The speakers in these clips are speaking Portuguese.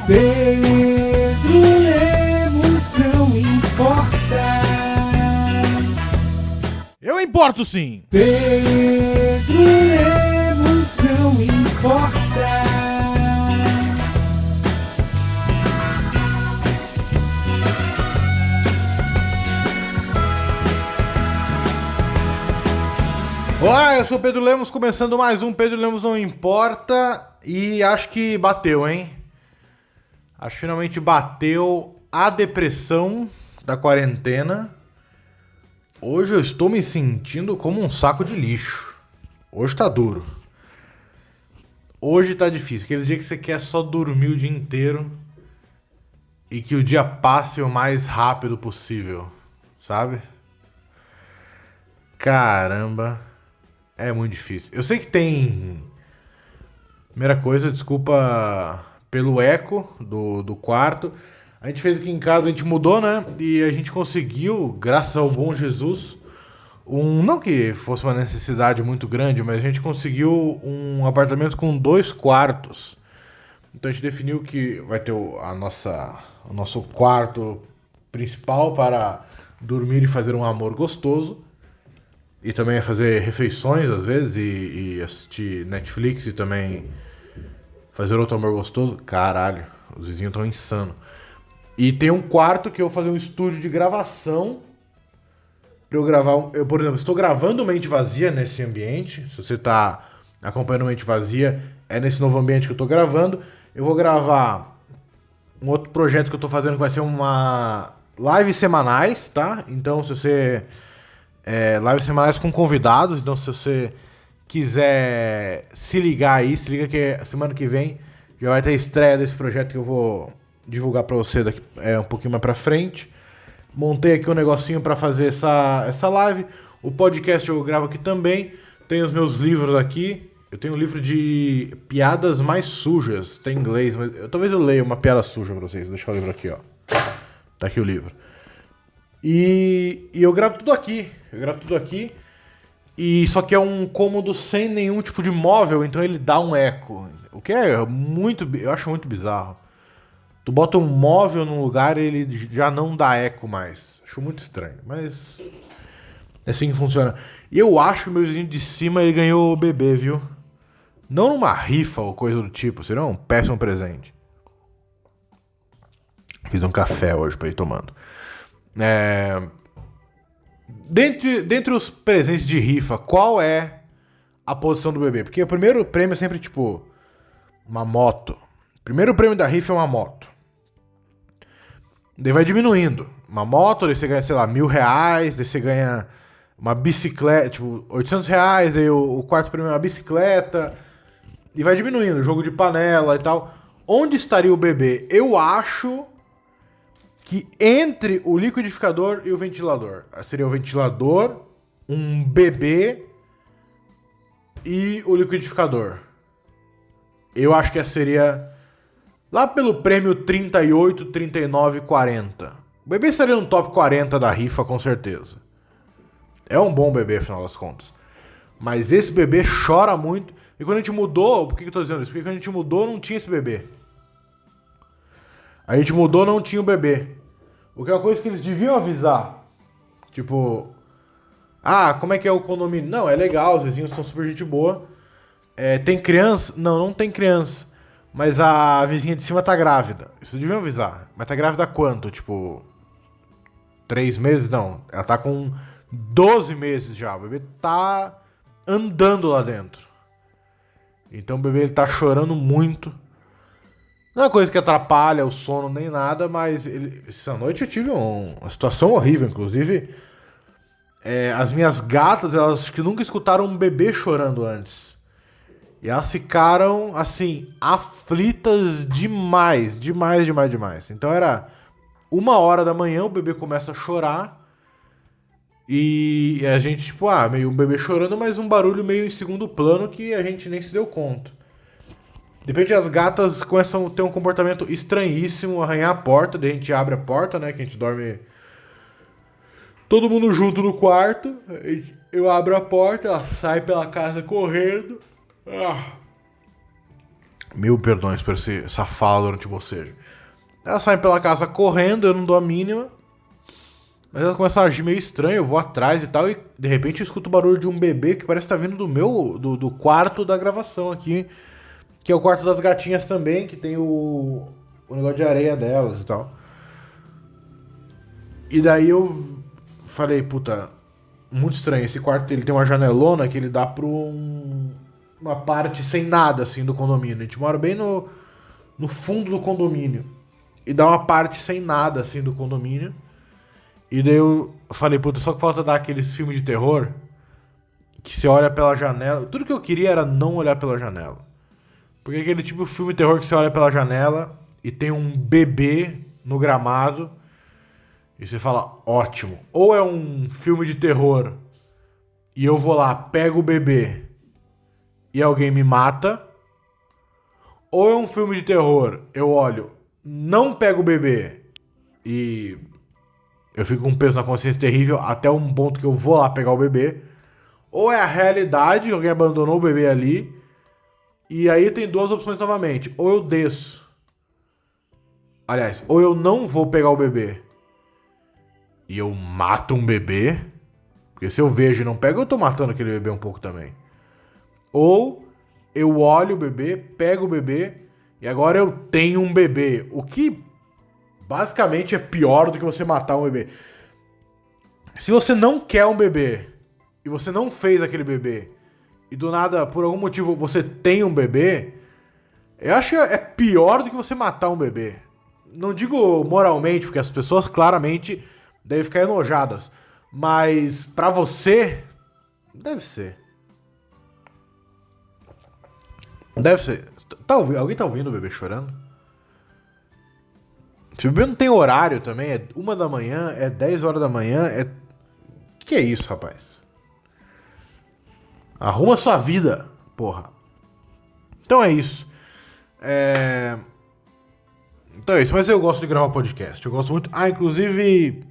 Pedro Lemos não importa. Eu importo sim. Pedro Lemos não importa. Olá, eu sou o Pedro Lemos, começando mais um Pedro Lemos Não Importa. E acho que bateu, hein? Acho que finalmente bateu a depressão da quarentena. Hoje eu estou me sentindo como um saco de lixo. Hoje tá duro. Hoje tá difícil. Aquele dia que você quer só dormir o dia inteiro e que o dia passe o mais rápido possível, sabe? Caramba, é muito difícil. Eu sei que tem... Primeira coisa, desculpa pelo eco do quarto. A gente fez aqui em casa, a gente mudou, né? E a gente conseguiu, graças ao bom Jesus, não que fosse uma necessidade muito grande, mas a gente conseguiu um apartamento com 2 quartos. Então a gente definiu que vai ter o nosso quarto principal para dormir e fazer um amor gostoso. E também fazer refeições às vezes e assistir Netflix e também fazer outro amor gostoso. Caralho, os vizinhos estão insanos. E tem um quarto que eu vou fazer um estúdio de gravação pra eu gravar. Eu, por exemplo, estou gravando Mente Vazia nesse ambiente. Se você tá acompanhando Mente Vazia, é nesse novo ambiente que eu tô gravando. Eu vou gravar um outro projeto que eu tô fazendo que vai ser uma live semanais, tá? Então, se você... lives semanais com convidados. Então, se você quiser se ligar aí, se liga que semana que vem já vai ter a estreia desse projeto que eu vou divulgar pra você daqui um pouquinho mais pra frente. Montei aqui um negocinho pra fazer essa live. O podcast eu gravo aqui também. Tem os meus livros aqui. Eu tenho um livro de piadas mais sujas. Tem em inglês, mas talvez eu leia uma piada suja pra vocês. Deixa o livro aqui, ó. Tá aqui o livro. E eu gravo tudo aqui. E só que é um cômodo sem nenhum tipo de móvel, então ele dá um eco. O que é muito... Eu acho muito bizarro. Tu bota um móvel num lugar e ele já não dá eco mais. Acho muito estranho, mas... é assim que funciona. E eu acho que o meu vizinho de cima ele ganhou o bebê, viu? Não numa rifa ou coisa do tipo, senão um péssimo presente. Fiz um café hoje pra ir tomando. Dentre os presentes de rifa, qual é a posição do bebê? Porque o primeiro prêmio é sempre tipo uma moto. O primeiro prêmio da rifa é uma moto. Daí vai diminuindo. Uma moto, daí você ganha, sei lá, R$1.000. Daí você ganha uma bicicleta, tipo, R$800. Daí o quarto prêmio é uma bicicleta. E vai diminuindo, jogo de panela e tal. Onde estaria o bebê? Eu acho... que entre o liquidificador e o ventilador. Seria o ventilador, um bebê e o liquidificador. Eu acho que seria lá pelo prêmio 38, 39, 40. O bebê seria no top 40 da rifa, com certeza. É um bom bebê, afinal das contas. Mas esse bebê chora muito. E quando a gente mudou... Por que eu tô dizendo isso? Porque quando a gente mudou, não tinha esse bebê. A gente mudou, não tinha o bebê. O que é uma coisa que eles deviam avisar. Tipo... como é que é o condomínio? Não, é legal, os vizinhos são super gente boa. Tem criança? Não, não tem criança. Mas a vizinha de cima tá grávida. Isso deviam avisar. Mas tá grávida quanto? Tipo... 3 meses? Não. Ela tá com 12 meses já. O bebê tá andando lá dentro. Então o bebê ele tá chorando muito. Não é uma coisa que atrapalha o sono nem nada, mas essa noite eu tive uma situação horrível, inclusive. As minhas gatas, elas acho que nunca escutaram um bebê chorando antes. E elas ficaram, assim, aflitas demais. Então era 1h da manhã, o bebê começa a chorar. E a gente, tipo, meio um bebê chorando, mas um barulho meio em segundo plano que a gente nem se deu conta. De repente as gatas começam a ter um comportamento estranhíssimo, arranhar a porta, daí a gente abre a porta, né, que a gente dorme todo mundo junto no quarto, eu abro a porta, ela sai pela casa correndo, Mil perdões por essa fala durante o bocejo. Ela sai pela casa correndo, eu não dou a mínima. Mas ela começa a agir meio estranho, eu vou atrás e tal, e de repente eu escuto o barulho de um bebê que parece estar vindo do quarto da gravação aqui. Que é o quarto das gatinhas também, que tem o negócio de areia delas e tal. E daí eu falei, puta, muito estranho. Esse quarto ele tem uma janelona que ele dá pra uma parte sem nada, assim, do condomínio. A gente mora bem no fundo do condomínio. E dá uma parte sem nada, assim, do condomínio. E daí eu falei, puta, só que falta dar aqueles filmes de terror que você olha pela janela. Tudo que eu queria era não olhar pela janela. Porque aquele tipo de filme de terror que você olha pela janela e tem um bebê no gramado e você fala, ótimo. Ou é um filme de terror e eu vou lá, pego o bebê e alguém me mata. Ou é um filme de terror, eu olho, não pego o bebê e eu fico com um peso na consciência terrível até um ponto que eu vou lá pegar o bebê. Ou é a realidade, alguém abandonou o bebê ali. E aí tem duas opções novamente. Ou eu desço. Aliás, ou eu não vou pegar o bebê e eu mato um bebê. Porque se eu vejo e não pego, eu tô matando aquele bebê um pouco também. Ou eu olho o bebê, pego o bebê e agora eu tenho um bebê. O que basicamente é pior do que você matar um bebê. Se você não quer um bebê e você não fez aquele bebê e do nada, por algum motivo, você tem um bebê, eu acho que é pior do que você matar um bebê. Não digo moralmente, porque as pessoas claramente devem ficar enojadas. Mas pra você, deve ser. Deve ser. Alguém tá ouvindo o bebê chorando? Se o bebê não tem horário também, é 1 da manhã, é 10 horas da manhã, é... Que é isso, rapaz? Arruma sua vida, porra. Então é isso. Então é isso, mas eu gosto de gravar podcast. Eu gosto muito. Ah, inclusive,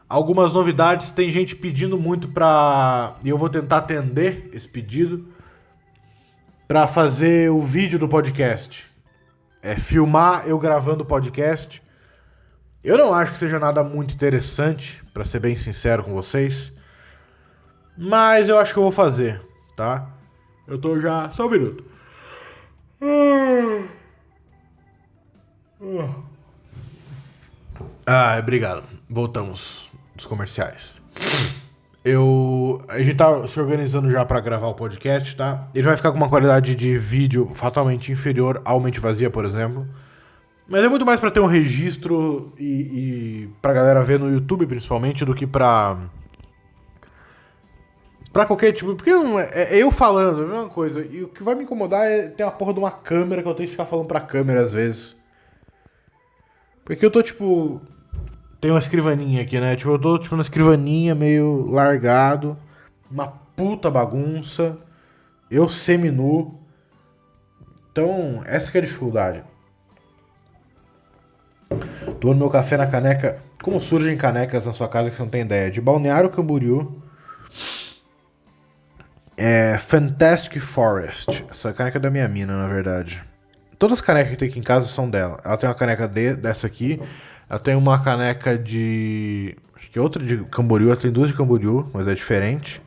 algumas novidades. Tem gente pedindo muito pra... E eu vou tentar atender esse pedido. Pra fazer o vídeo do podcast. Filmar eu gravando o podcast. Eu não acho que seja nada muito interessante, pra ser bem sincero com vocês. Mas eu acho que eu vou fazer, tá? Eu tô já... Só um minuto. Obrigado. Voltamos dos comerciais. A gente tá se organizando já pra gravar o podcast, tá? Ele vai ficar com uma qualidade de vídeo fatalmente inferior ao Mente Vazia, por exemplo. Mas é muito mais pra ter um registro e pra galera ver no YouTube, principalmente, do que pra qualquer tipo... Porque é eu falando, é a mesma coisa. E o que vai me incomodar é ter a porra de uma câmera que eu tenho que ficar falando pra câmera às vezes. Porque eu tô, tipo... Tem uma escrivaninha aqui, né? Tipo, eu tô, tipo, na escrivaninha, meio largado. Uma puta bagunça. Eu semi-nu. Então, essa que é a dificuldade. Tomando meu café na caneca. Como surgem canecas na sua casa que você não tem ideia? De Balneário Camboriú. Fantastic Forest. Essa caneca é da minha mina, na verdade. Todas as canecas que tem aqui em casa são dela. Ela tem uma caneca dessa aqui. Ela tem uma caneca de... Acho que é outra de Camboriú. Ela tem duas de Camboriú, mas é diferente.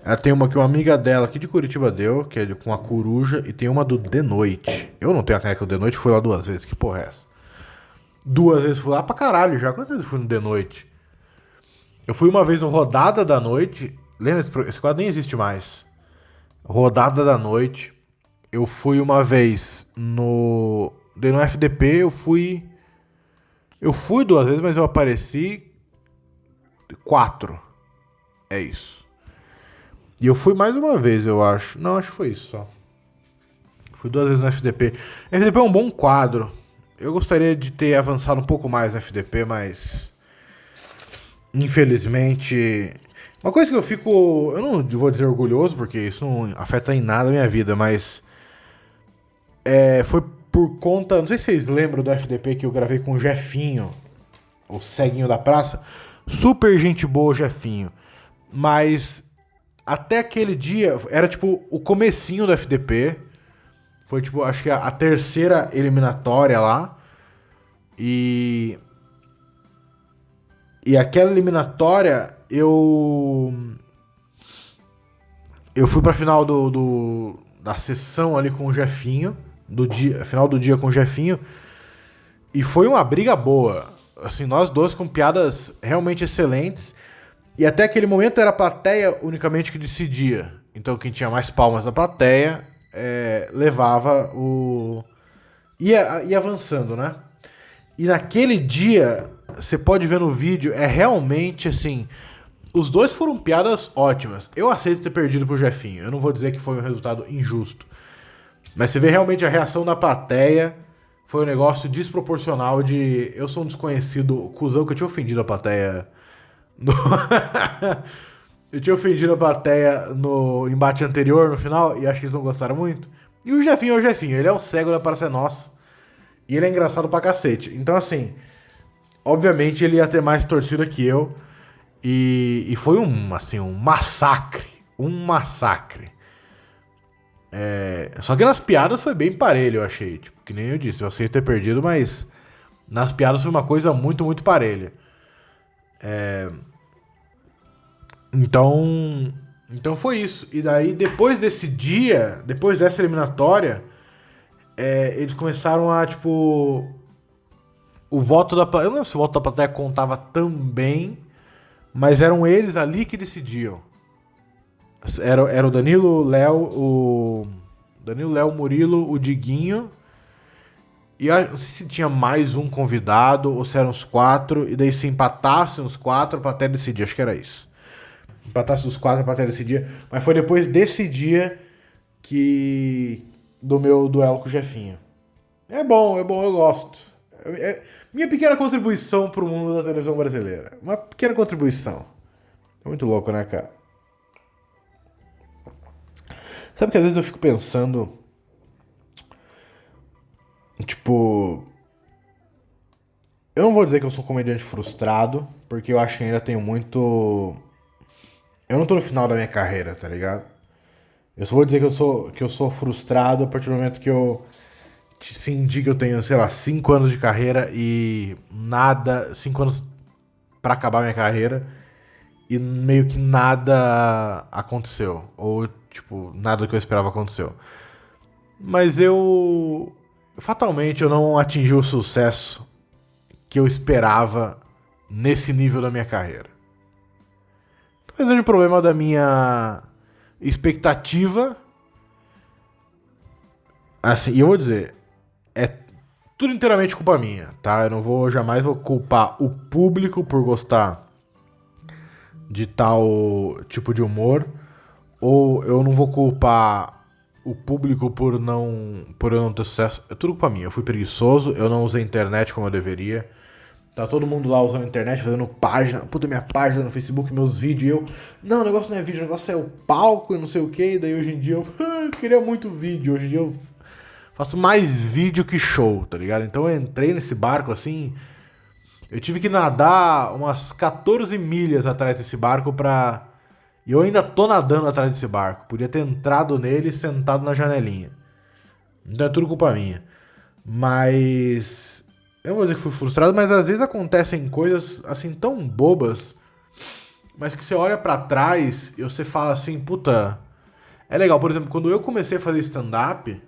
Ela tem uma que uma amiga dela aqui de Curitiba deu, que é com a coruja. E tem uma do The Noite. Eu não tenho a caneca do The Noite, fui lá 2 vezes. Que porra é essa? 2 vezes fui lá pra caralho já. Quantas vezes eu fui no The Noite? Eu fui uma vez no Rodada da Noite. Lembra? Esse quadro nem existe mais. Rodada da Noite. Eu fui uma vez no FDP. Eu fui 2 vezes, mas eu apareci 4. É isso. E eu fui mais uma vez, eu acho. Não, acho que foi isso só. Fui 2 vezes no FDP. FDP é um bom quadro. Eu gostaria de ter avançado um pouco mais no FDP, mas... Infelizmente... Uma coisa que eu fico... Eu não vou dizer orgulhoso, porque isso não afeta em nada a minha vida, mas... Foi por conta... Não sei se vocês lembram do FDP que eu gravei com o Jefinho. O ceguinho da praça. Super gente boa o Jefinho. Mas... Até aquele dia... Era tipo o comecinho do FDP. Foi, tipo, acho que a terceira eliminatória lá. E aquela eliminatória, eu fui pra final da sessão ali com o Jefinho, final do dia com o Jefinho, e foi uma briga boa. Assim, nós dois com piadas realmente excelentes, e até aquele momento era a plateia unicamente que decidia. Então quem tinha mais palmas da plateia levava o... ia avançando, né? E naquele dia, você pode ver no vídeo, é realmente assim... Os dois foram piadas ótimas. Eu aceito ter perdido pro Jefinho. Eu não vou dizer que foi um resultado injusto. Mas você vê realmente a reação da plateia. Foi um negócio desproporcional de... Eu sou um desconhecido cuzão que eu tinha ofendido a plateia... Eu tinha ofendido a plateia no embate anterior, no final, e acho que eles não gostaram muito. E o Jefinho é o Jefinho. Ele é o cego da Praça é Nossa. E ele é engraçado pra cacete. Então, assim... Obviamente ele ia ter mais torcida que eu. E foi um massacre. Um massacre. Só que nas piadas foi bem parelho, eu achei. Tipo, que nem eu disse, eu aceito ter perdido, mas nas piadas foi uma coisa muito, muito parelha. Então foi isso. E daí, depois desse dia, depois dessa eliminatória, eles começaram a, tipo... O voto da plateia... Eu não lembro se o voto da plateia contava também... Mas eram eles ali que decidiam. Era o Danilo, o Léo, Murilo, o Diguinho. E eu não sei se tinha mais um convidado ou se eram os 4. E daí se empatassem os 4 pra até decidir. Acho que era isso. Empatassem os 4 pra até decidir. Mas foi depois desse dia do meu duelo com o Jefinho. É bom, eu gosto. Minha pequena contribuição pro mundo da televisão brasileira. Uma pequena contribuição. É muito louco, né, cara? Sabe que às vezes eu fico pensando... Tipo... Eu não vou dizer que eu sou um comediante frustrado, porque eu acho que ainda tenho muito... Eu não tô no final da minha carreira, tá ligado? Eu só vou dizer que eu sou frustrado a partir do momento que eu... Se indica que eu tenho, sei lá, 5 anos de carreira e nada... 5 anos pra acabar minha carreira e meio que nada aconteceu. Ou, tipo, nada do que eu esperava aconteceu. Mas fatalmente, eu não atingi o sucesso que eu esperava nesse nível da minha carreira. Talvez seja um problema da minha expectativa. Assim, e eu vou dizer... É tudo inteiramente culpa minha, tá? Eu não jamais vou culpar o público por gostar de tal tipo de humor, ou eu não vou culpar o público por eu não ter sucesso. É tudo culpa minha. Eu fui preguiçoso, eu não usei a internet como eu deveria. Tá todo mundo lá usando a internet, fazendo página, minha página no Facebook, meus vídeos, e eu... Não, o negócio não é vídeo, o negócio é o palco e não sei o que. E daí hoje em dia eu queria muito vídeo, hoje em dia eu... Faço mais vídeo que show, tá ligado? Então eu entrei nesse barco assim... Eu tive que nadar umas 14 milhas atrás desse barco pra... E eu ainda tô nadando atrás desse barco. Podia ter entrado nele e sentado na janelinha. Então é tudo culpa minha. Mas... Eu não vou dizer que fui frustrado, mas às vezes acontecem coisas assim tão bobas... Mas que você olha pra trás e você fala assim... Puta... É legal, por exemplo, quando eu comecei a fazer stand-up...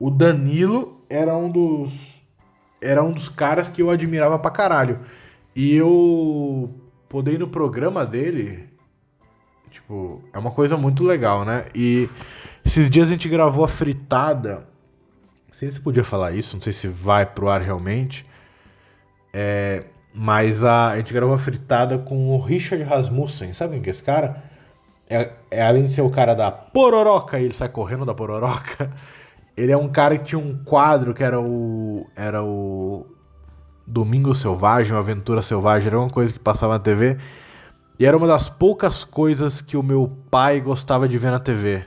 O Danilo era um dos caras que eu admirava pra caralho. E eu poder ir no programa dele, tipo, é uma coisa muito legal, né? E esses dias a gente gravou a fritada. Não sei se podia falar isso, não sei se vai pro ar realmente. Mas a gente gravou a fritada com o Richard Rasmussen. Sabe quem que é esse cara? Além de ser o cara da pororoca, e ele sai correndo da pororoca... Ele é um cara que tinha um quadro que era o Domingo Selvagem, ou Aventura Selvagem, era uma coisa que passava na TV. E era uma das poucas coisas que o meu pai gostava de ver na TV.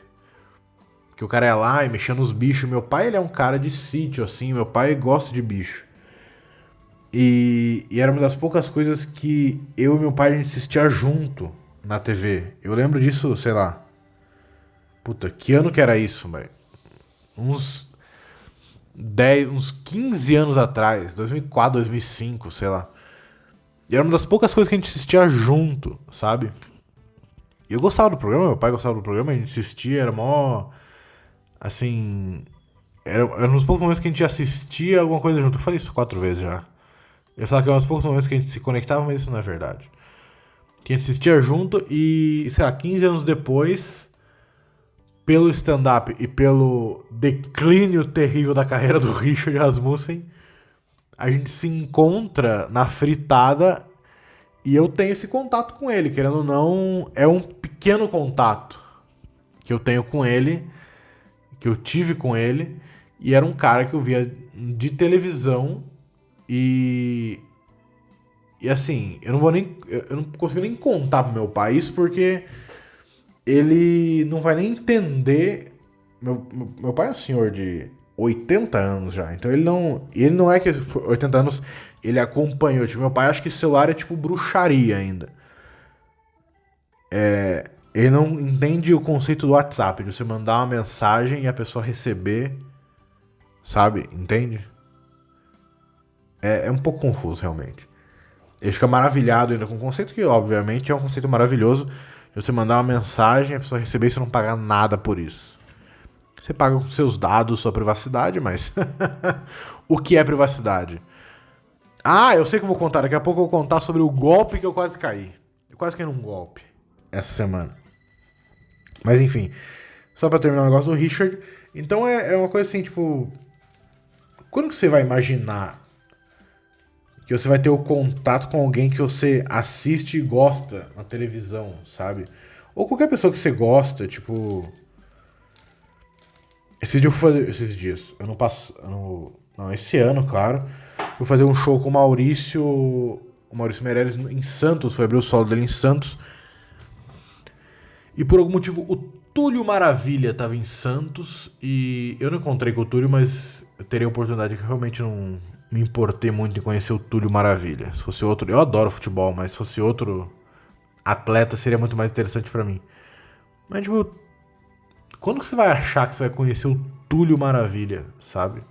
Que o cara ia lá e mexia nos bichos. Meu pai, ele é um cara de sítio, assim, meu pai gosta de bicho. E era uma das poucas coisas que eu e meu pai a gente assistia junto na TV. Eu lembro disso, sei lá. Puta, que ano que era isso, velho? Uns uns 15 anos atrás, 2004, 2005, sei lá. E era uma das poucas coisas que a gente assistia junto, sabe? E eu gostava do programa, meu pai gostava do programa, a gente assistia, era mó... Assim... Era uns poucos momentos que a gente assistia alguma coisa junto. Eu falei isso 4 vezes já. Eu ia falar que eram uns poucos momentos que a gente se conectava, mas isso não é verdade. Que a gente assistia junto e, sei lá, 15 anos depois, pelo stand-up e pelo declínio terrível da carreira do Richard Rasmussen, a gente se encontra na fritada e eu tenho esse contato com ele, querendo ou não, é um pequeno contato que eu tenho com ele, que eu tive com ele, e era um cara que eu via de televisão e assim, eu não consigo nem contar pro meu pai isso porque ele não vai nem entender. Meu pai é um senhor de 80 anos já, então ele não é que 80 anos ele acompanhou. Tipo, meu pai acha que celular é tipo bruxaria ainda. Ele não entende o conceito do WhatsApp, de você mandar uma mensagem e a pessoa receber, sabe? Entende? É um pouco confuso, realmente. Ele fica maravilhado ainda com o conceito, que obviamente é um conceito maravilhoso. De você mandar uma mensagem, a pessoa receber e você não pagar nada por isso. Você paga com seus dados, sua privacidade, mas... o que é privacidade? Ah, eu sei que eu vou contar. Daqui a pouco eu vou contar sobre o golpe que eu quase caí. Eu quase caí num golpe essa semana. Mas enfim, só pra terminar o negócio do Richard. Então é uma coisa assim, tipo... Quando que você vai imaginar que você vai ter o contato com alguém que você assiste e gosta na televisão, sabe? Ou qualquer pessoa que você gosta, tipo... Esse ano, claro. Eu vou fazer um show com o Maurício Meirelles em Santos. Foi abrir o solo dele em Santos. E por algum motivo o Túlio Maravilha estava em Santos. E eu não encontrei com o Túlio, mas eu teria a oportunidade que eu realmente não me importei muito em conhecer o Túlio Maravilha. Se fosse outro... Eu adoro futebol, mas se fosse outro atleta seria muito mais interessante pra mim. Mas tipo... Quando que você vai achar que você vai conhecer o Túlio Maravilha, sabe?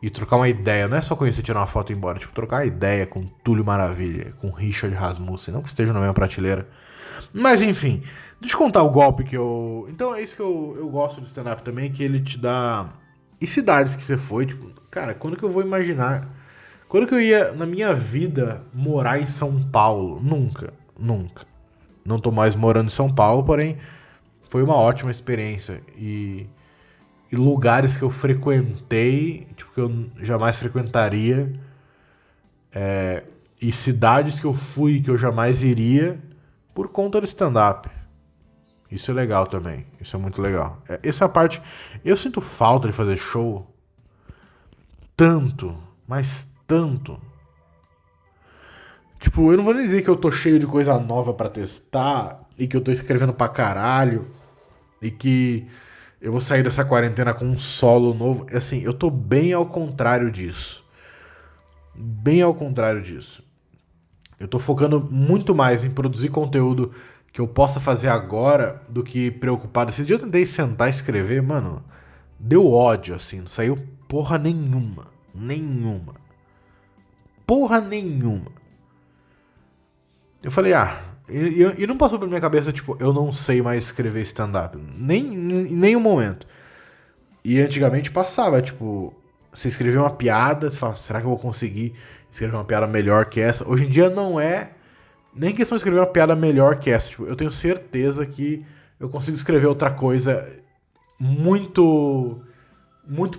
E trocar uma ideia. Não é só conhecer, tirar uma foto e ir embora. Tipo, trocar uma ideia com o Túlio Maravilha, com o Richard Rasmussen. Não que esteja na mesma prateleira. Mas enfim, deixa eu contar o golpe que eu... Então é isso que eu gosto do stand-up também, que ele te dá... E cidades que você foi, tipo... Cara, quando que eu vou imaginar... Quando que eu ia, na minha vida, morar em São Paulo? Nunca. Não tô mais morando em São Paulo, porém... Foi uma ótima experiência. E lugares que eu frequentei, tipo, que eu jamais frequentaria. E cidades que eu fui que eu jamais iria por conta do stand-up. Isso é legal também. Isso é muito legal. Essa é a parte... Eu sinto falta de fazer show. Tanto. Mas tanto. Tipo, eu não vou nem dizer que eu tô cheio de coisa nova pra testar. E que eu tô escrevendo pra caralho. E que eu vou sair dessa quarentena com um solo novo. Assim, eu tô bem ao contrário disso. Bem ao contrário disso. Eu tô focando muito mais em produzir conteúdo que eu possa fazer agora do que preocupado. Esse dia eu tentei sentar e escrever, mano, deu ódio, assim, não saiu porra nenhuma. Porra nenhuma. Eu falei, e não passou pela minha cabeça, tipo, eu não sei mais escrever stand-up. Em nenhum momento. E antigamente passava, tipo, você escrevia uma piada, você fala, será que eu vou conseguir escrever uma piada melhor que essa? Hoje em dia não é nem questão de escrever uma piada melhor que essa. Tipo, eu tenho certeza que eu consigo escrever outra coisa muito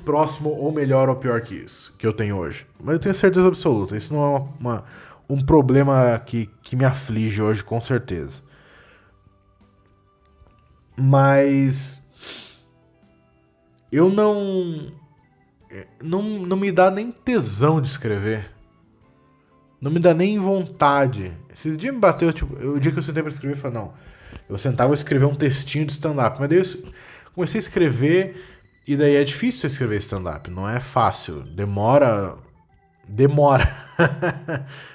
próximo ou melhor ou pior que isso, que eu tenho hoje. Mas eu tenho certeza absoluta. Isso não é um problema que me aflige hoje, com certeza. Mas eu não me dá nem tesão de escrever. Não me dá nem vontade. Esse dia me bateu, tipo, o dia que eu sentei pra escrever, eu falei, não, eu sentava e vou escrever um textinho de stand-up. Mas daí eu comecei a escrever, e daí é difícil escrever stand-up, não é fácil. Demora.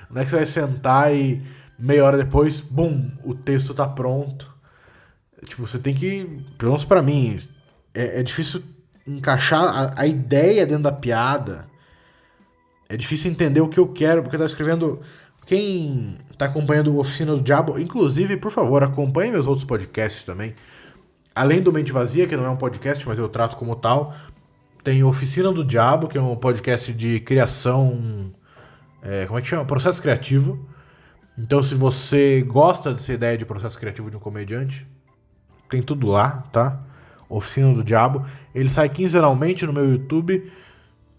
Não é que você vai sentar e meia hora depois, bum, o texto tá pronto. Tipo, você tem que, pelo menos pra mim, é difícil encaixar a ideia dentro da piada. É difícil entender o que eu quero, porque eu tô escrevendo... Quem tá acompanhando o Oficina do Diabo, inclusive, por favor, acompanhe meus outros podcasts também. Além do Mente Vazia, que não é um podcast, mas eu trato como tal, tem Oficina do Diabo, que é um podcast de criação... como é que chama? Processo criativo. Então, se você gosta dessa ideia de processo criativo de um comediante, tem tudo lá, tá? Oficina do Diabo. Ele sai quinzenalmente no meu YouTube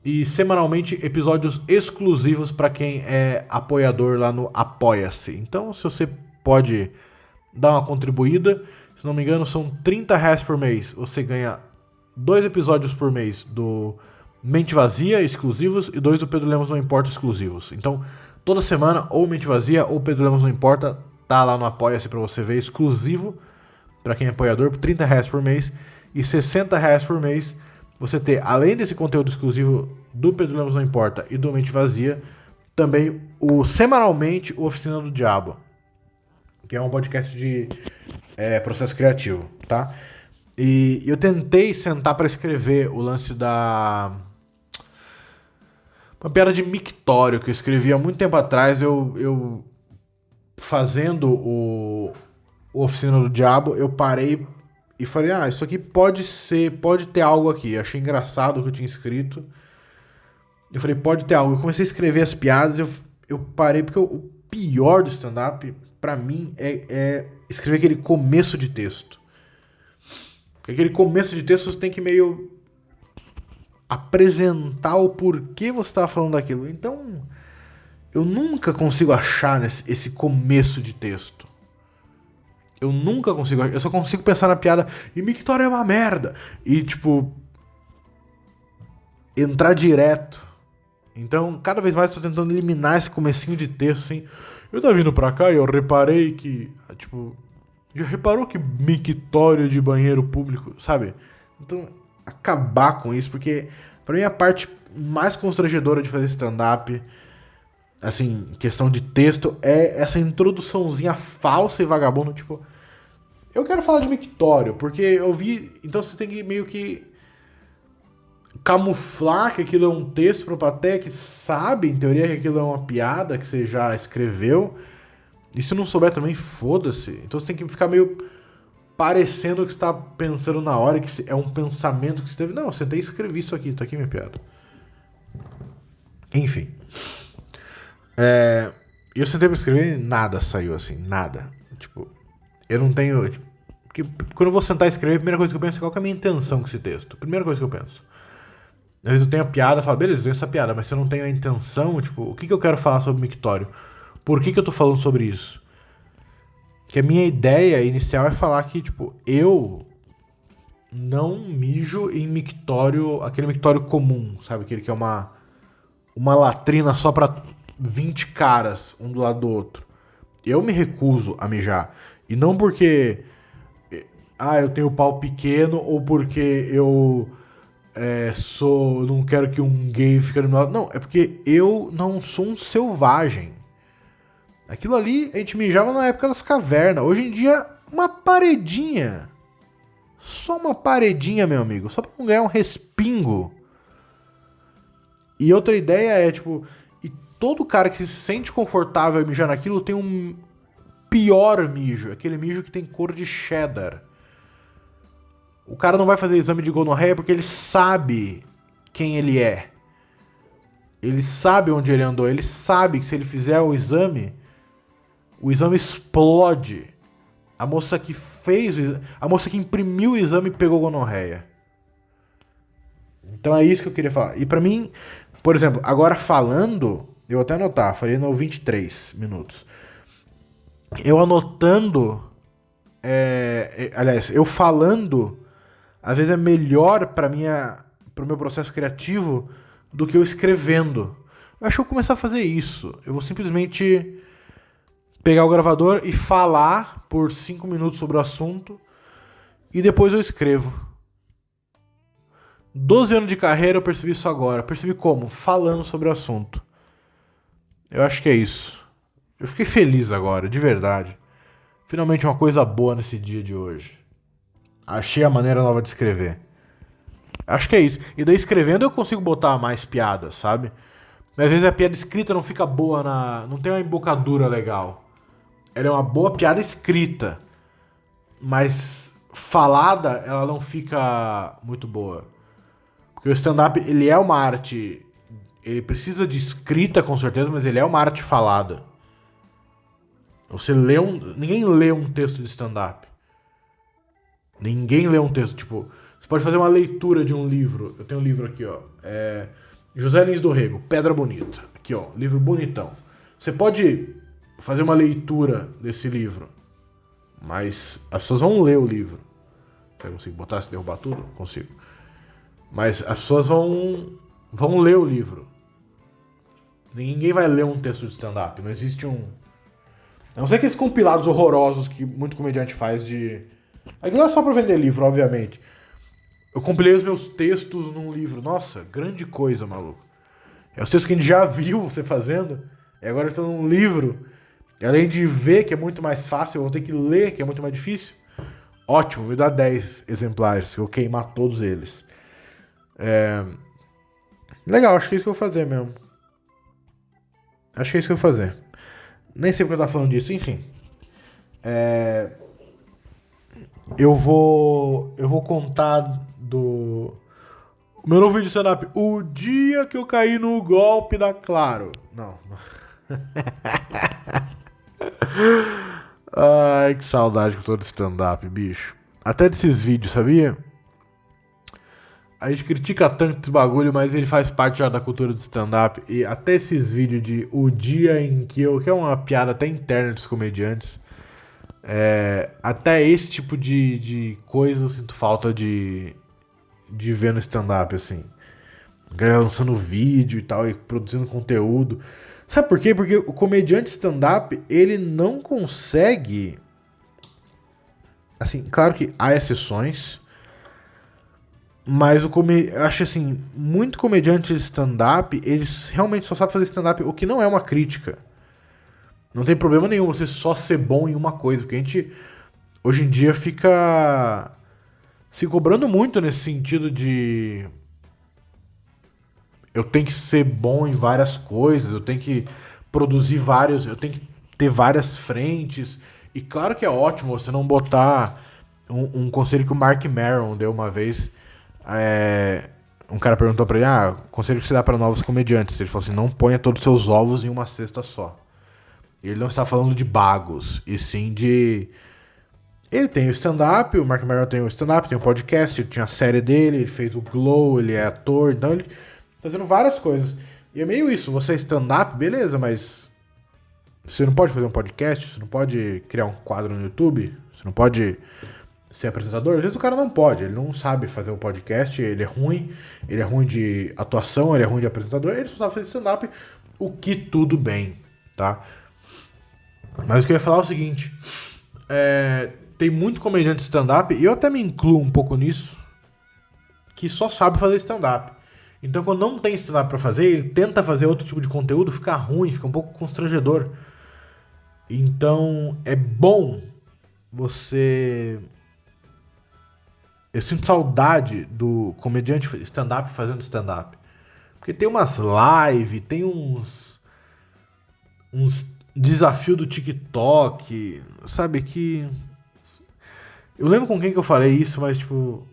e semanalmente episódios exclusivos para quem é apoiador lá no Apoia-se. Então, se você pode dar uma contribuída, se não me engano, são R$30 por mês. Você ganha 2 episódios por mês do Mente Vazia exclusivos e 2 do Pedro Lemos Não Importa exclusivos. Então, toda semana, ou Mente Vazia ou Pedro Lemos Não Importa, tá lá no Apoia-se pra você ver, exclusivo pra quem é apoiador, por R$30 por mês e R$60 por mês. Você ter, além desse conteúdo exclusivo do Pedro Lemos Não Importa e do Mente Vazia, também semanalmente o Oficina do Diabo, que é um podcast de processo criativo, tá? E eu tentei sentar pra escrever o lance uma piada de mictório que eu escrevi há muito tempo atrás. Eu fazendo o Oficina do Diabo, eu parei e falei, isso aqui pode ter algo aqui. Eu achei engraçado o que eu tinha escrito. Eu falei, pode ter algo. Eu comecei a escrever as piadas, eu parei, porque o pior do stand-up, pra mim, é escrever aquele começo de texto. Porque aquele começo de texto você tem que meio apresentar o porquê você estava falando daquilo. Então, eu nunca consigo achar esse começo de texto. Eu nunca consigo. Eu só consigo pensar na piada. E mictório é uma merda. E, tipo, entrar direto. Então, cada vez mais eu tô tentando eliminar esse comecinho de texto, assim. Eu tava vindo pra cá e eu reparei que, tipo... Já reparou que mictório de banheiro público, sabe? Então, acabar com isso, porque pra mim a parte mais constrangedora de fazer stand-up, assim, questão de texto, é essa introduçãozinha falsa e vagabunda, tipo... Eu quero falar de mictório, porque eu vi... Então você tem que meio que camuflar que aquilo é um texto pra plateia que sabe, em teoria, que aquilo é uma piada que você já escreveu. E se não souber também, foda-se. Então você tem que ficar meio parecendo que você tá pensando na hora, que é um pensamento que você teve. Não, você até escrevi isso aqui, tá aqui minha piada. Enfim. Eu sentei pra escrever e nada saiu assim, nada. Tipo, eu não tenho... Tipo, porque quando eu vou sentar e escrever, a primeira coisa que eu penso é qual que é a minha intenção com esse texto. Primeira coisa que eu penso. Às vezes eu tenho a piada, eu falo, beleza, eu tenho essa piada, mas se eu não tenho a intenção, tipo, o que eu quero falar sobre mictório? Por que eu tô falando sobre isso? Que a minha ideia inicial é falar que, tipo, eu não mijo em mictório, aquele mictório comum, sabe? Aquele que é uma latrina só pra 20 caras, um do lado do outro. Eu me recuso a mijar. E não porque eu tenho pau pequeno ou porque eu não quero que um gay fique do meu lado. Não, é porque eu não sou um selvagem. Aquilo ali a gente mijava na época das cavernas. Hoje em dia, uma paredinha. Só uma paredinha, meu amigo. Só pra não ganhar um respingo. E outra ideia é, tipo... E todo cara que se sente confortável em mijar naquilo tem um pior mijo. Aquele mijo que tem cor de cheddar. O cara não vai fazer exame de gonorreia porque ele sabe quem ele é. Ele sabe onde ele andou. Ele sabe que se ele fizer o exame explode. A moça que fez o exame, a moça que imprimiu o exame pegou gonorreia. Então é isso que eu queria falar. E pra mim, por exemplo, agora falando, eu vou até anotar, falei no 23 minutos. Eu anotando, aliás, eu falando, às vezes é melhor pro meu processo criativo do que eu escrevendo. Eu acho que eu vou começar a fazer isso. Eu vou simplesmente pegar o gravador e falar por 5 minutos sobre o assunto e depois eu escrevo. 12 anos de carreira eu percebi isso agora. Percebi como? Falando sobre o assunto. Eu acho que é isso. Eu fiquei feliz agora, de verdade. Finalmente uma coisa boa nesse dia de hoje. Achei a maneira nova de escrever. Acho que é isso. E daí escrevendo eu consigo botar mais piadas, sabe? Mas às vezes a piada escrita não fica boa não tem uma embocadura legal. Ela é uma boa piada escrita. Mas falada, ela não fica muito boa. Porque o stand-up, ele é uma arte... Ele precisa de escrita, com certeza, mas ele é uma arte falada. Você lê ninguém lê um texto de stand-up. Ninguém lê um texto, tipo... Você pode fazer uma leitura de um livro. Eu tenho um livro aqui, ó. José Lins do Rego, Pedra Bonita. Aqui, ó. Livro bonitão. Você pode fazer uma leitura desse livro. Mas as pessoas vão ler o livro. Eu consigo botar se derrubar tudo? Consigo. Mas as pessoas vão ler o livro. Ninguém vai ler um texto de stand-up. Não existe um... A não ser aqueles compilados horrorosos que muito comediante faz de... Aquilo é só pra vender livro, obviamente. Eu compilei os meus textos num livro. Nossa, grande coisa, maluco. É os textos que a gente já viu você fazendo. E agora estão num livro. E além de ver, que é muito mais fácil, eu vou ter que ler, que é muito mais difícil. Ótimo, me dá 10 exemplares, que eu vou queimar todos eles. Legal, acho que é isso que eu vou fazer mesmo. Acho que é isso que eu vou fazer. Nem sei porque eu tava falando disso, enfim. Eu vou contar do... O meu novo vídeo de stand-up. O dia que eu caí no golpe da Claro. Não. Ai, que saudade que eu tô de stand-up, bicho. Até desses vídeos, sabia? A gente critica tanto esse bagulho, mas ele faz parte já da cultura do stand-up. E até esses vídeos de o dia em que eu... Que é uma piada até interna dos comediantes. Até esse tipo de coisa eu sinto falta de ver no stand-up, assim. A galera lançando vídeo e tal, e produzindo conteúdo. Sabe por quê? Porque o comediante stand-up, ele não consegue... Assim, claro que há exceções, mas eu acho assim, muito comediante de stand-up, eles realmente só sabem fazer stand-up, o que não é uma crítica. Não tem problema nenhum você só ser bom em uma coisa, porque a gente hoje em dia fica se cobrando muito nesse sentido de eu tenho que ser bom em várias coisas, eu tenho que produzir vários, eu tenho que ter várias frentes. E claro que é ótimo você não botar um conselho que o Mark Maron deu uma vez. Um cara perguntou pra ele, conselho que você dá pra novos comediantes. Ele falou assim, não ponha todos os seus ovos em uma cesta só. Ele não está falando de bagos, e sim de... Ele tem o stand-up, o Mark Maron tem o stand-up, tem o podcast, ele tinha a série dele, ele fez o Glow, ele é ator, então ele tá fazendo várias coisas. E é meio isso, você é stand-up, beleza, mas você não pode fazer um podcast, você não pode criar um quadro no YouTube, você não pode ser apresentador. Às vezes o cara não pode, ele não sabe fazer um podcast, ele é ruim de atuação, ele é ruim de apresentador, ele só sabe fazer stand-up, o que tudo bem, tá? Mas o que eu ia falar é o seguinte, tem muito comediante stand-up, e eu até me incluo um pouco nisso, que só sabe fazer stand-up. Então quando não tem stand-up pra fazer, ele tenta fazer outro tipo de conteúdo, fica ruim, fica um pouco constrangedor. Então é bom você... Eu sinto saudade do comediante stand-up fazendo stand-up. Porque tem umas lives, tem uns desafios do TikTok, sabe, que... Eu lembro com quem que eu falei isso, mas tipo...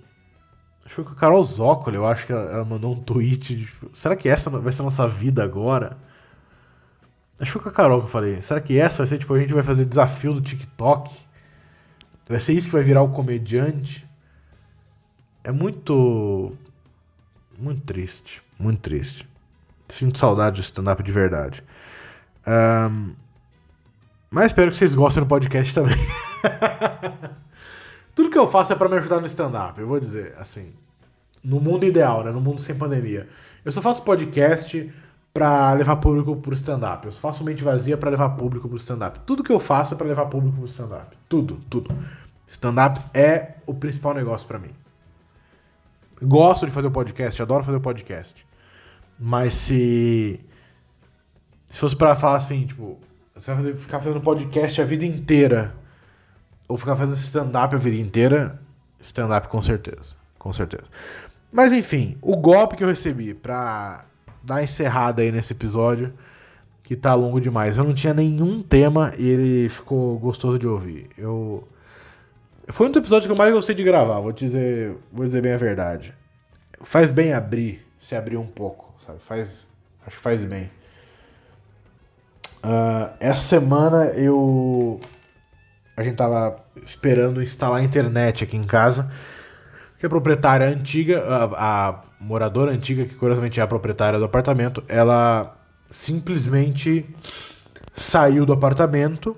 Acho que foi com a Carol Zócoli, eu acho que ela mandou um tweet de, tipo, será que essa vai ser a nossa vida agora? Acho que foi com a Carol que eu falei. Será que essa vai ser, tipo, a gente vai fazer desafio do TikTok? Vai ser isso que vai virar o comediante? É muito... Muito triste. Muito triste. Sinto saudade do stand-up de verdade. Mas espero que vocês gostem do podcast também. Tudo que eu faço é pra me ajudar no stand-up, eu vou dizer, assim. No mundo ideal, né? No mundo sem pandemia. Eu só faço podcast pra levar público pro stand-up. Eu só faço mente vazia pra levar público pro stand-up. Tudo que eu faço é pra levar público pro stand-up. Tudo. Stand-up é o principal negócio pra mim. Gosto de fazer o podcast, adoro fazer o podcast. Mas se fosse pra falar assim, tipo, você vai ficar fazendo podcast a vida inteira, ou ficar fazendo stand-up a vida inteira, stand-up com certeza. Com certeza. Mas enfim, o golpe que eu recebi pra dar uma encerrada aí nesse episódio, que tá longo demais. Eu não tinha nenhum tema e ele ficou gostoso de ouvir. Foi um dos episódios que eu mais gostei de gravar, vou dizer bem a verdade. Faz bem se abrir um pouco, sabe? Acho que faz bem. Essa semana a gente tava esperando instalar a internet aqui em casa, que a proprietária antiga, a moradora antiga, que curiosamente é a proprietária do apartamento, ela simplesmente saiu do apartamento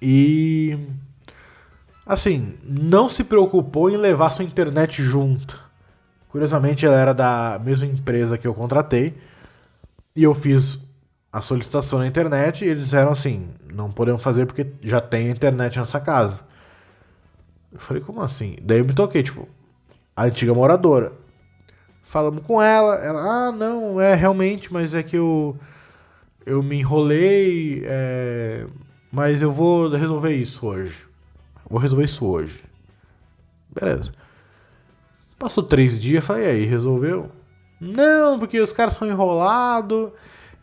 e, assim, não se preocupou em levar sua internet junto. Curiosamente, ela era da mesma empresa que eu contratei e eu fiz a solicitação na internet e eles disseram assim, não podemos fazer porque já tem internet nessa casa. Eu falei, como assim? Daí eu me toquei, tipo, a antiga moradora. Falamos com ela, não, realmente, mas é que eu me enrolei, mas eu vou resolver isso hoje. Beleza. Passou 3 dias, falei, e aí, resolveu? Não, porque os caras são enrolados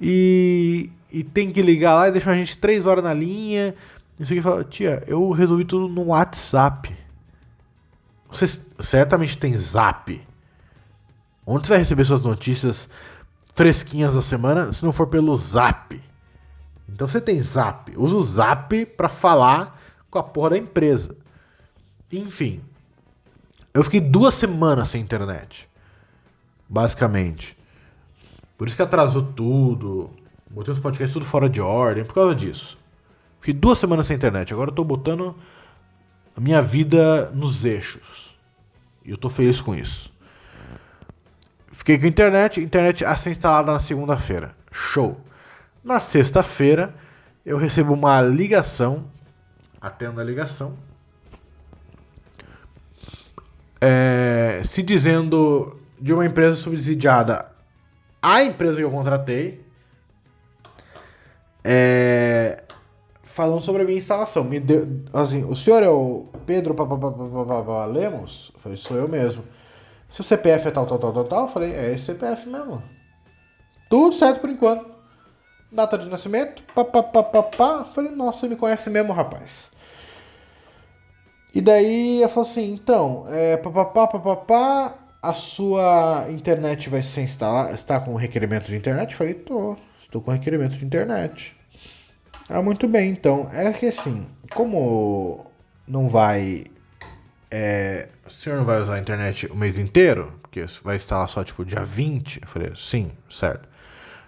e tem que ligar lá e deixar a gente 3 horas na linha. Isso aqui fala, tia, eu resolvi tudo no WhatsApp. Você certamente tem Zap. Onde você vai receber suas notícias fresquinhas da semana se não for pelo Zap? Então você tem Zap. Usa o Zap pra falar com a porra da empresa. Enfim. Eu fiquei 2 semanas sem internet. Basicamente. Por isso que atrasou tudo. Botei os podcasts tudo fora de ordem. Por causa disso. Fiquei 2 semanas sem internet. Agora eu tô botando a minha vida nos eixos. E eu tô feliz com isso. Fiquei com internet a ser instalada na segunda-feira. Show. Na sexta-feira, eu recebo uma ligação. Atendo a ligação. Se dizendo de uma empresa subsidiada à empresa que eu contratei. Falando sobre a minha instalação. Me deu, assim, o senhor é o Pedro Lemos? Eu falei, sou eu mesmo. Seu CPF é tal. Eu falei, é esse CPF mesmo. Tudo certo por enquanto. Data de nascimento. Eu falei, nossa, você me conhece mesmo, rapaz. E daí ela falou assim, então, a sua internet vai ser instalada. Está com requerimento de internet? Eu falei, estou com requerimento de internet. Muito bem, então. É que assim, como não vai. O senhor não vai usar a internet o mês inteiro? Porque vai instalar só tipo dia 20? Eu falei, sim, certo.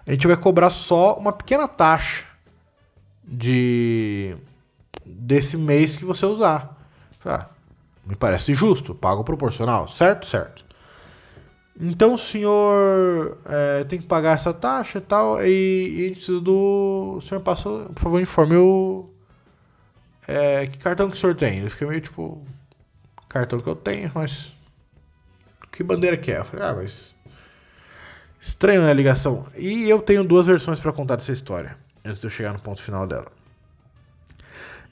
A gente vai cobrar só uma pequena taxa desse mês que você usar. Eu falei, me parece justo, pago proporcional, certo? Certo. Então o senhor tem que pagar essa taxa e tal, e precisa o senhor passa, por favor, informe que cartão que o senhor tem. Ele fica meio tipo, cartão que eu tenho, mas que bandeira que é? Eu falei, mas estranho, né, a ligação. E eu tenho 2 versões pra contar dessa história, antes de eu chegar no ponto final dela.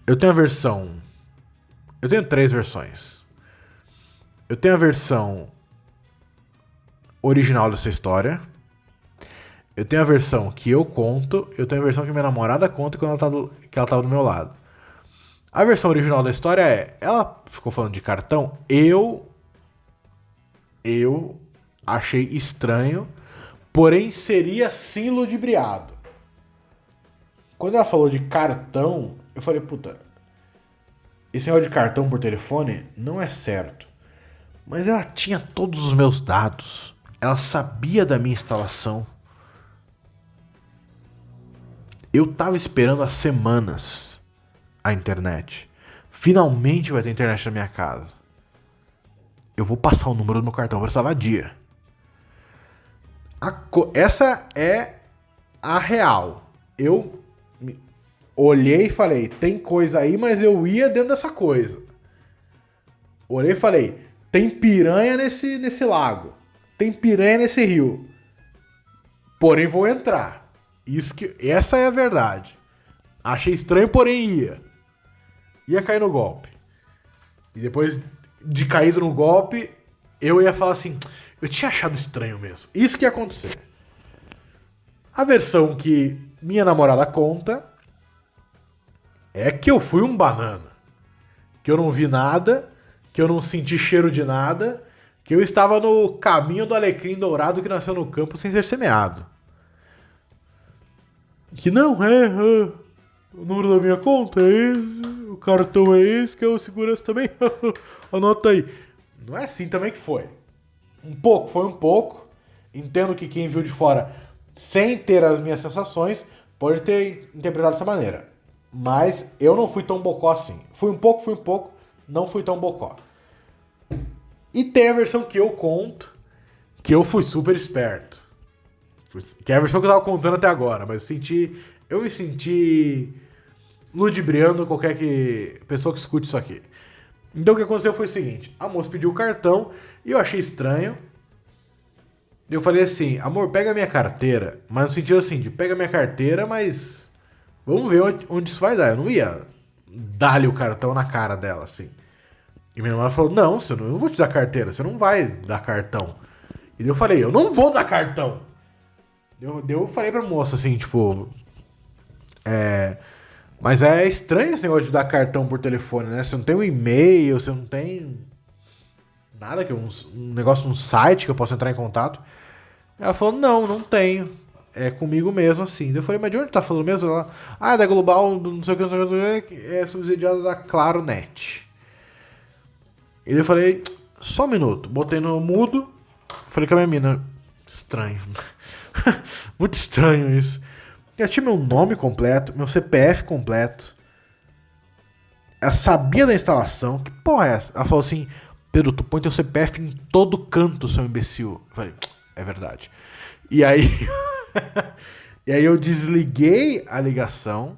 Eu tenho 3 versões. Eu tenho a versão original dessa história. Eu tenho a versão que eu conto. Eu tenho a versão que minha namorada conta quando que ela tava do meu lado. A versão original da história ela ficou falando de cartão. Eu achei estranho, porém seria sim ludibriado. Quando ela falou de cartão, eu falei, puta, esse negócio de cartão por telefone não é certo. Mas ela tinha todos os meus dados. Ela sabia da minha instalação. Eu tava esperando há semanas a internet. Finalmente vai ter internet na minha casa. Eu vou passar o número do meu cartão para essa vadia. Essa é a real. Eu olhei e falei, tem coisa aí, mas eu ia dentro dessa coisa. Olhei e falei, tem piranha nesse lago. Tem piranha nesse rio. Porém vou entrar. Essa é a verdade. Achei estranho, porém ia cair no golpe. E depois de caído no golpe, eu ia falar assim, eu tinha achado estranho mesmo. Isso que ia acontecer. A versão que minha namorada conta é que eu fui um banana. Que eu não vi nada, que eu não senti cheiro de nada, que eu estava no caminho do alecrim dourado que nasceu no campo sem ser semeado. Que não o número da minha conta é esse, o cartão é esse, que é o segurança também. Anota aí. Não é assim também que foi. Foi um pouco. Entendo que quem viu de fora, sem ter as minhas sensações, pode ter interpretado dessa maneira. Mas eu não fui tão bocó assim. Fui um pouco, não fui tão bocó. E tem a versão que eu conto, que eu fui super esperto. Que é a versão que eu tava contando até agora, mas eu me senti ludibriando qualquer pessoa que escute isso aqui. Então o que aconteceu foi o seguinte, a moça pediu o cartão e eu achei estranho. Eu falei assim, amor, pega a minha carteira, mas no sentido assim, de pega a minha carteira, mas vamos ver onde isso vai dar. Eu não ia dar-lhe o cartão na cara dela, assim. E minha namorada falou, não, eu não vou te dar carteira, você não vai dar cartão. E daí eu falei, eu não vou dar cartão. Eu falei pra moça assim, tipo... Mas é estranho esse negócio de dar cartão por telefone, né? Você não tem um e-mail, você não tem... Nada, que um negócio, um site que eu possa entrar em contato. Ela falou, não tenho. É comigo mesmo, assim. Eu falei, mas de onde tá falando mesmo? Ela, da Global, não sei o que, não sei o que, é subsidiada da Claro Net. E eu falei, só um minuto. Botei no mudo. Falei com a minha mina, estranho. Muito estranho isso. Ela tinha meu nome completo, meu CPF completo. Ela sabia da instalação. Que porra é essa? Ela falou assim, Pedro, tu põe teu CPF em todo canto, seu imbecil. Eu falei, é verdade. E aí... e aí eu desliguei a ligação.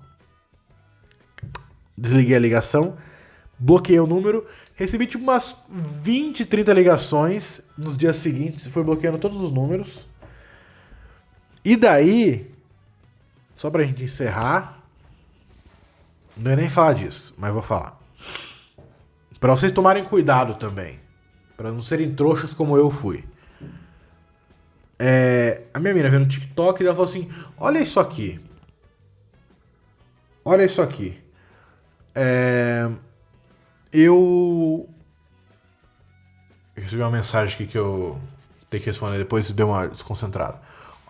Bloqueei o número. Recebi tipo umas 20, 30 ligações nos dias seguintes. Foi bloqueando todos os números. E daí, só pra gente encerrar, não ia nem falar disso, mas vou falar. Pra vocês tomarem cuidado também. Pra não serem trouxas como eu fui. A minha mina veio no TikTok e ela falou assim, olha isso aqui. Olha isso aqui. Eu recebi uma mensagem aqui que eu tenho que responder depois e deu uma desconcentrada.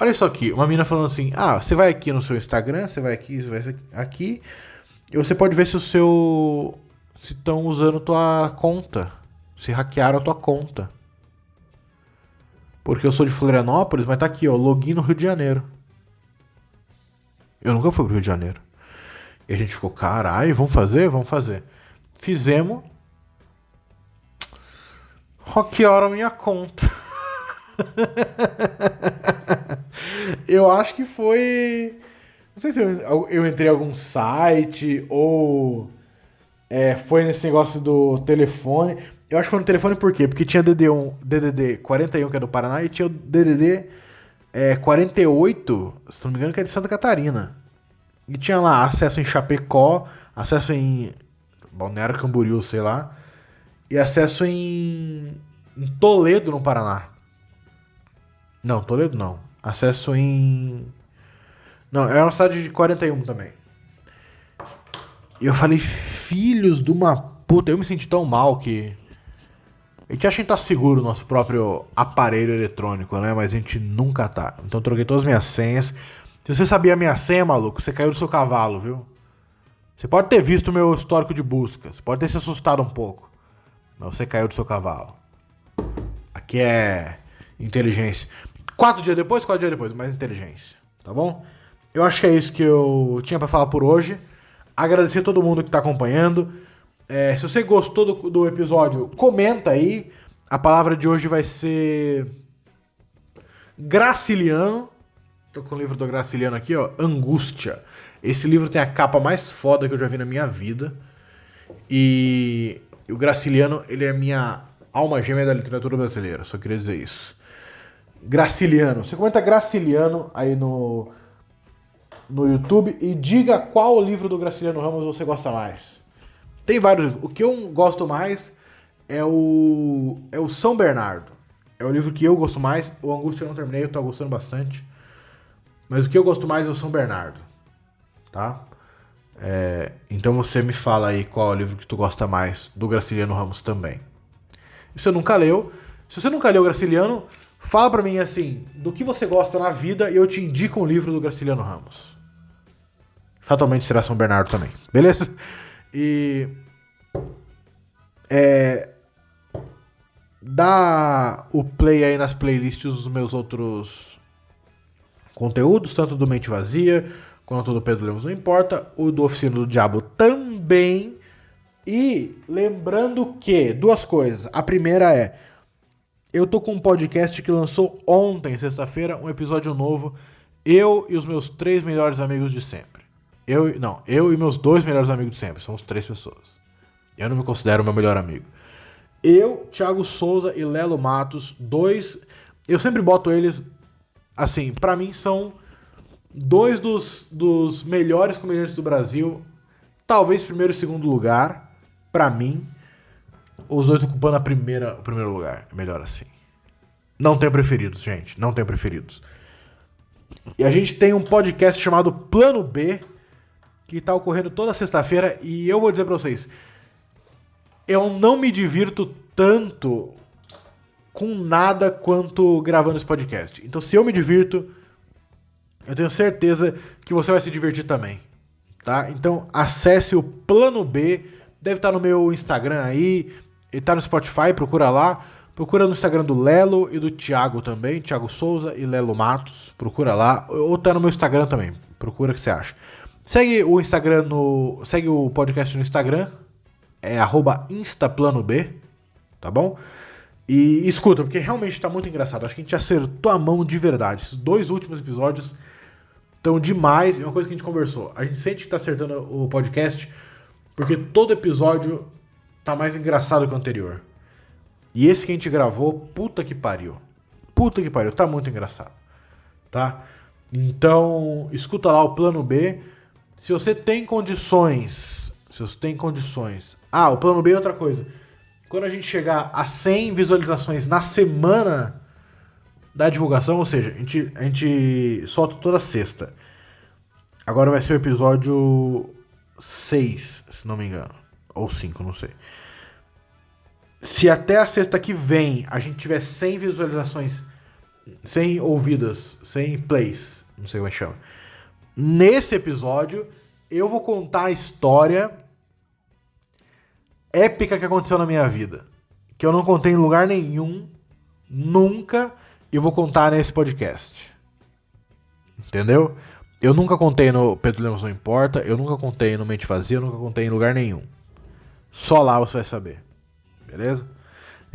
Olha isso aqui, uma mina falando assim, você vai aqui no seu Instagram, você vai aqui, e você pode ver se estão usando tua conta, se hackearam a tua conta. Porque eu sou de Florianópolis, mas tá aqui, ó, login no Rio de Janeiro. Eu nunca fui pro Rio de Janeiro. E a gente ficou, caralho, vamos fazer? Vamos fazer. Fizemos. Hackearam a minha conta. Eu acho que foi... Não sei se eu entrei em algum site ou... foi nesse negócio do telefone. Eu acho que foi no telefone por quê? Porque tinha DDD 41, que é do Paraná, e tinha o DDD 48, se não me engano, que é de Santa Catarina. E tinha lá acesso em Chapecó, acesso em Balneário Camboriú, sei lá, e acesso em Toledo, no Paraná. Não, Toledo não. Acesso em... Não, era uma cidade de 41 também. E eu falei, filhos de uma puta, eu me senti tão mal que... A gente acha que a gente tá seguro no nosso próprio aparelho eletrônico, né? Mas a gente nunca tá. Então eu troquei todas as minhas senhas. Se você sabia a minha senha, maluco, você caiu do seu cavalo, viu? Você pode ter visto o meu histórico de busca. Você pode ter se assustado um pouco. Mas você caiu do seu cavalo. Aqui é inteligência. 4 dias depois, mais inteligência. Tá bom? Eu acho que é isso que eu tinha pra falar por hoje. Agradecer a todo mundo que tá acompanhando. Se você gostou do episódio, comenta aí. A palavra de hoje vai ser Graciliano. Tô com o livro do Graciliano aqui, ó. Angústia. Esse livro tem a capa mais foda que eu já vi na minha vida. E o Graciliano, ele é minha alma gêmea da literatura brasileira. Só queria dizer isso. Graciliano. Você comenta Graciliano aí no YouTube e diga qual livro do Graciliano Ramos você gosta mais. Tem vários livros. O que eu gosto mais é o São Bernardo. É o livro que eu gosto mais. O Angústia eu não terminei, eu tô gostando bastante. Mas o que eu gosto mais é o São Bernardo, tá? Então você me fala aí qual é o livro que tu gosta mais do Graciliano Ramos também. Se você nunca leu, o Graciliano, fala pra mim assim, do que você gosta na vida e eu te indico um livro do Graciliano Ramos. Fatalmente será São Bernardo também, beleza? E... dá o play aí nas playlists dos meus outros conteúdos, tanto do Mente Vazia, quanto do Pedro Lemos Não Importa, o do Oficina do Diabo também. E lembrando que, duas coisas. A primeira é, eu tô com um podcast que lançou ontem, sexta-feira, um episódio novo, eu e os meus 3 melhores amigos de sempre. Eu e meus 2 melhores amigos de sempre, somos 3 pessoas. Eu não me considero meu melhor amigo. Eu, Thiago Souza e Lelo Matos, eu sempre boto eles, assim, pra mim são 2 dos melhores comediantes do Brasil, talvez primeiro e segundo lugar, pra mim, os 2 ocupando o primeiro lugar, melhor assim. Não tenho preferidos, gente, não tenho preferidos. E a gente tem um podcast chamado Plano B, que tá ocorrendo toda sexta-feira, e eu vou dizer pra vocês, eu não me divirto tanto com nada quanto gravando esse podcast. Então, se eu me divirto, eu tenho certeza que você vai se divertir também, tá? Então, acesse o Plano B, deve estar no meu Instagram aí, ele tá no Spotify, procura lá. Procura no Instagram do Lelo e do Thiago também, Thiago Souza e Lelo Matos, procura lá. Ou tá no meu Instagram também, procura o que você acha. Segue o podcast no Instagram, é @instaplanob, tá bom? E escuta, porque realmente tá muito engraçado. Acho que a gente acertou a mão de verdade. Esses 2 últimos episódios estão demais. E uma coisa que a gente conversou, a gente sente que tá acertando o podcast porque todo episódio tá mais engraçado que o anterior. E esse que a gente gravou, puta que pariu, tá muito engraçado, tá? Então, escuta lá o Plano B. Se você tem condições... o Plano B é outra coisa. Quando a gente chegar a 100 visualizações na semana da divulgação, ou seja, a gente solta toda sexta. Agora vai ser o episódio 6, se não me engano. Ou 5, não sei. Se até a sexta que vem a gente tiver 100 visualizações, 100 ouvidas, 100 plays, não sei como é que chama. Nesse episódio, eu vou contar a história épica que aconteceu na minha vida. Que eu não contei em lugar nenhum, nunca, e eu vou contar nesse podcast. Entendeu? Eu nunca contei no Pedro Lemos Não Importa, eu nunca contei no Mente Vazia, eu nunca contei em lugar nenhum. Só lá você vai saber. Beleza?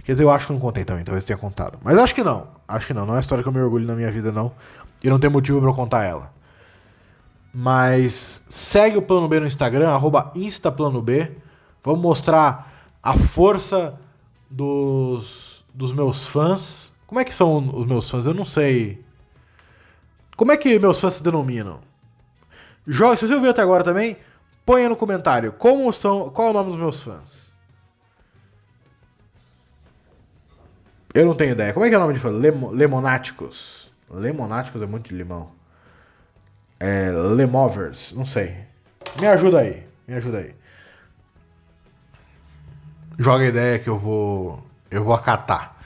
Quer dizer, eu acho que não contei também, talvez tenha contado. Mas acho que não. Não é uma história que eu me orgulho na minha vida, não. E não tem motivo pra eu contar ela. Mas segue o Plano B no Instagram, @instaplanob. Vamos mostrar a força dos meus fãs. Como é que são os meus fãs? Eu não sei. Como é que meus fãs se denominam? Se você ouviu até agora também, ponha no comentário qual é o nome dos meus fãs. Eu não tenho ideia. Como é que é o nome de fã? Lemonáticos. Lemonáticos é muito de limão. Lemovers. Não sei. Me ajuda aí. Joga a ideia que eu vou acatar.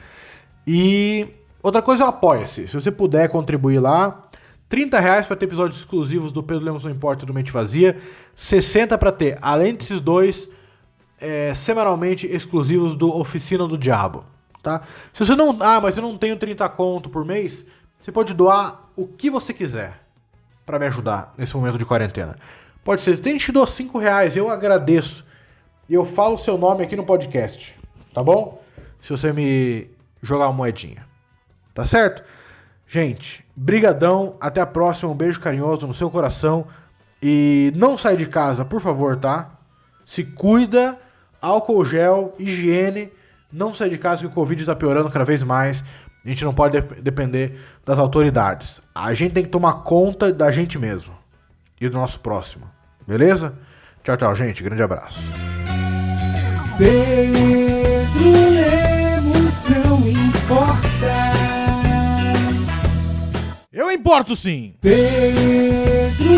E outra coisa é o Apoia-se. Se você puder contribuir lá, R$30 para ter episódios exclusivos do Pedro Lemos Não Importa e do Mente Vazia. 60 para ter, além desses 2, semanalmente exclusivos do Oficina do Diabo. Tá? Se você não... mas eu não tenho 30 conto por mês, você pode doar o que você quiser para me ajudar nesse momento de quarentena. Pode ser, se te dou R$5, eu agradeço. E eu falo o seu nome aqui no podcast. Tá bom? Se você me jogar uma moedinha. Tá certo? Gente, brigadão. Até a próxima. Um beijo carinhoso no seu coração. E não sai de casa, por favor, tá? Se cuida. Álcool gel, higiene. Não sai de casa que o Covid está piorando cada vez mais. A gente não pode depender das autoridades. A gente tem que tomar conta da gente mesmo. E do nosso próximo. Beleza? Tchau, tchau, gente. Grande abraço. Pedro Pedro Lemos não importa. Eu importo sim! Pedro